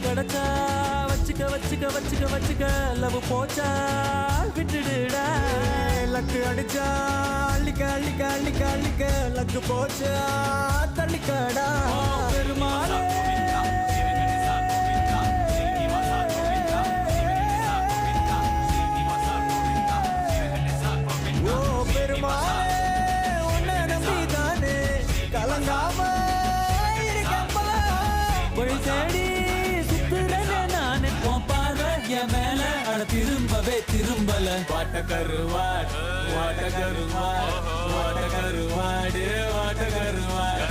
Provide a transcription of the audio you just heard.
கிடைச்சா வச்சுக்க வச்சுக்க வச்சுக்க வச்சுக்க லவ் போச்சா விட்டுடுடா லக்கு அடிச்சா அள்ளிக்க அள்ளிக்க அள்ளிக்க அள்ளிக்க லக்கு போச்சா தள்ளிக்கடா பெருமாளே பெருமாளே உன்னை நம்பிதானே கலங்காம வழி தேடி சுத்துறேனே நானே உன் பார்வை என் மேல அட திரும்பவே திரும்பல வாட்ட கருவாடு வாட்ட கருவாடு வாட்ட கருவாடு வாட்ட கருவாடு